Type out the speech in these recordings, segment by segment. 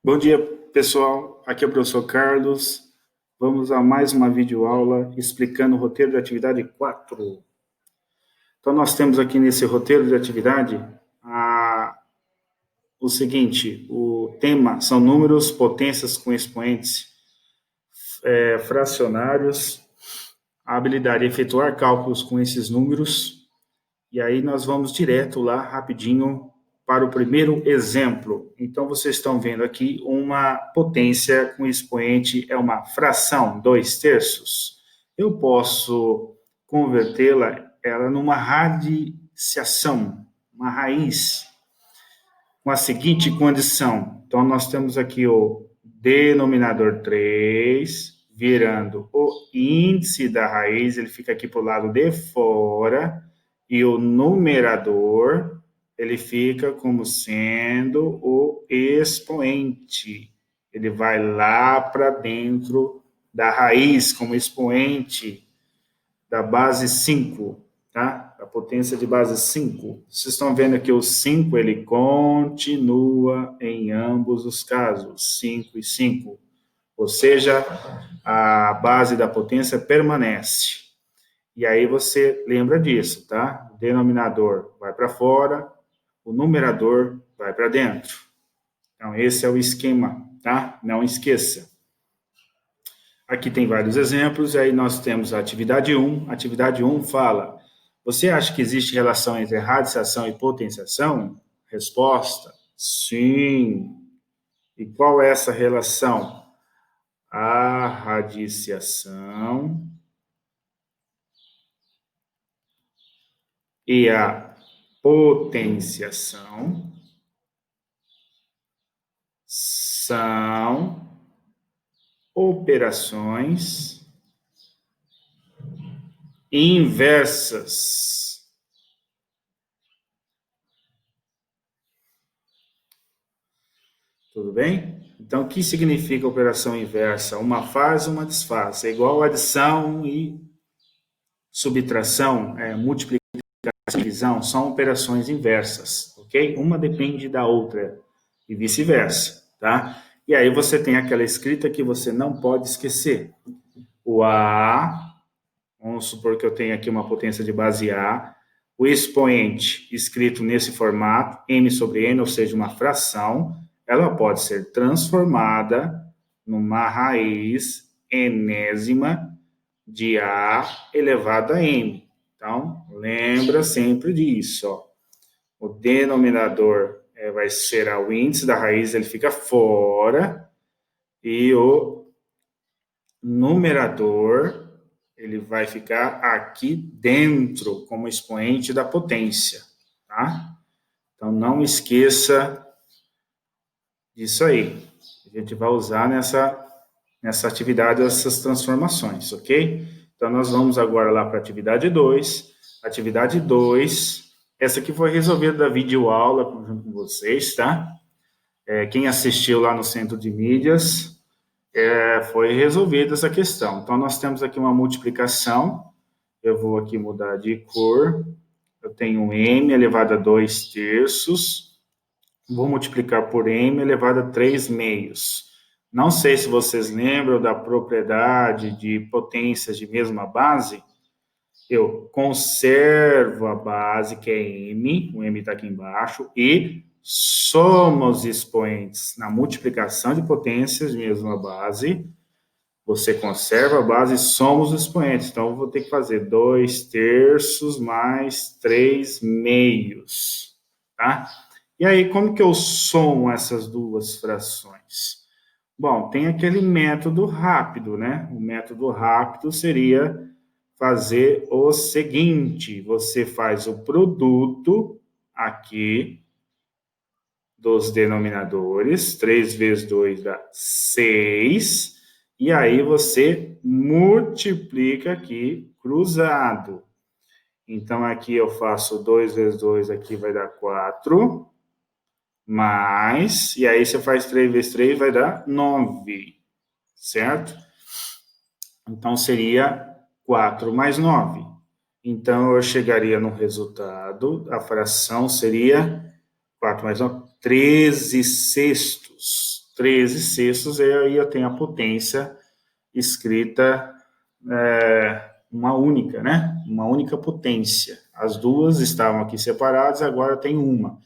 Bom dia, pessoal. Aqui é o professor Carlos. Vamos a mais uma videoaula explicando o roteiro de atividade 4. Então, nós temos aqui nesse roteiro de atividade o seguinte: o tema são números, potências com expoentes fracionários, a habilidade de efetuar cálculos com esses números. E aí nós vamos direto lá, rapidinho, para o primeiro exemplo. Então, vocês estão vendo aqui uma potência com expoente, é uma fração, 2/3. Eu posso convertê-la ela numa radiciação, uma raiz, com a seguinte condição. Então, nós temos aqui o denominador 3, virando o índice da raiz, ele fica aqui para o lado de fora, e o numerador, ele fica como sendo o expoente. Ele vai lá para dentro da raiz, como expoente da base 5, tá? A potência de base 5. Vocês estão vendo aqui o 5, ele continua em ambos os casos, 5 e 5. Ou seja, a base da potência permanece. E aí você lembra disso, tá? O denominador vai para fora, o numerador vai para dentro. Então, esse é o esquema, tá? Não esqueça. Aqui tem vários exemplos, aí nós temos a atividade 1. A atividade 1 fala: você acha que existe relação entre radiciação e potenciação? Resposta: sim. E qual é essa relação? A radiciação e a potenciação são operações inversas. Tudo bem? Então, o que significa operação inversa? Uma faz, uma desfaz. É igual adição e subtração, multiplicação e divisão, são operações inversas, ok? Uma depende da outra e vice-versa, tá? E aí você tem aquela escrita que você não pode esquecer. O A, vamos supor que eu tenho aqui uma potência de base A, o expoente escrito nesse formato, m sobre n, ou seja, uma fração, ela pode ser transformada numa raiz enésima de A elevado a m. Então, lembra sempre disso. Ó. O denominador vai ser o índice da raiz, ele fica fora, e o numerador, ele vai ficar aqui dentro, como expoente da potência, tá? Então, não esqueça disso aí. A gente vai usar nessa atividade essas transformações, ok? Então, nós vamos agora lá para a atividade 2. Atividade 2, essa aqui foi resolvida da videoaula junto com vocês, tá? Quem assistiu lá no Centro de Mídias, foi resolvida essa questão. Então, nós temos aqui uma multiplicação. Eu vou aqui mudar de cor. Eu tenho m elevado a 2/3. Vou multiplicar por m elevado a 3/2. Não sei se vocês lembram da propriedade de potências de mesma base. Eu conservo a base, que é m, o m está aqui embaixo, e somo os expoentes. Na multiplicação de potências de mesma base, você conserva a base e soma os expoentes. Então, eu vou ter que fazer 2/3 mais 3/2, tá? E aí, como que eu somo essas duas frações? Bom, tem aquele método rápido, né? O método rápido seria fazer o seguinte: você faz o produto aqui dos denominadores, 3 vezes 2 dá 6, e aí você multiplica aqui cruzado. Então, aqui eu faço 2 vezes 2, aqui vai dar 4, mais, e aí você faz 3 vezes 3, vai dar 9, certo? Então, seria 4 mais 9. Então, eu chegaria no resultado, a fração seria 4 mais 9, 13 sextos. 13 sextos, e aí eu tenho a potência escrita uma única, né? Uma única potência. As duas estavam aqui separadas, agora tem uma.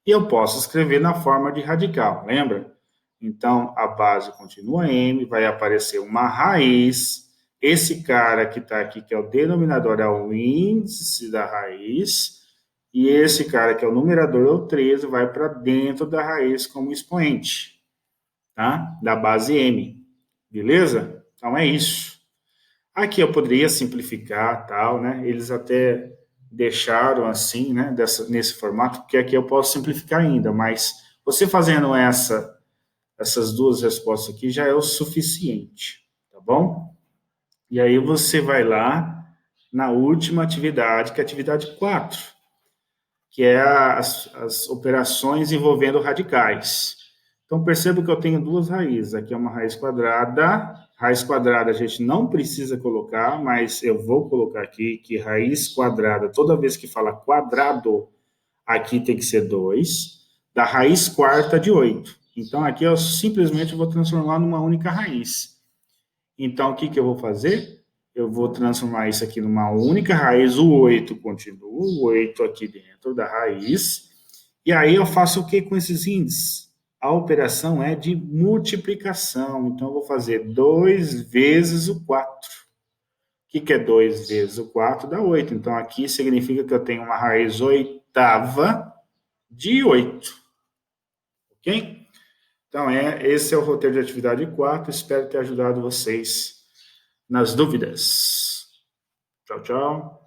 E eu posso escrever na forma de radical, lembra? Então, a base continua m, vai aparecer uma raiz. Esse cara que está aqui, que é o denominador, é o índice da raiz. E esse cara, que é o numerador, é o 13, vai para dentro da raiz como expoente, tá? Da base m. Beleza? Então, é isso. Aqui eu poderia simplificar, tal, né? Eles até deixaram assim, né? Nesse formato, porque aqui eu posso simplificar ainda, mas você fazendo essas duas respostas aqui já é o suficiente, tá bom? E aí você vai lá na última atividade, que é a atividade 4, que é as operações envolvendo radicais. Então, perceba que eu tenho duas raízes. Aqui é uma raiz quadrada. Raiz quadrada a gente não precisa colocar, mas eu vou colocar aqui que raiz quadrada, toda vez que fala quadrado, aqui tem que ser 2, da raiz quarta de 8. Então, aqui eu simplesmente vou transformar numa única raiz. Então, o que eu vou fazer? Eu vou transformar isso aqui numa única raiz, o 8 continua, o 8 aqui dentro da raiz. E aí eu faço o que com esses índices? A operação é de multiplicação. Então, eu vou fazer 2 vezes o 4. O que é 2 vezes o 4? Dá 8. Então, aqui significa que eu tenho uma raiz oitava de 8. Ok? Então, esse é o roteiro de atividade 4. Espero ter ajudado vocês nas dúvidas. Tchau, tchau.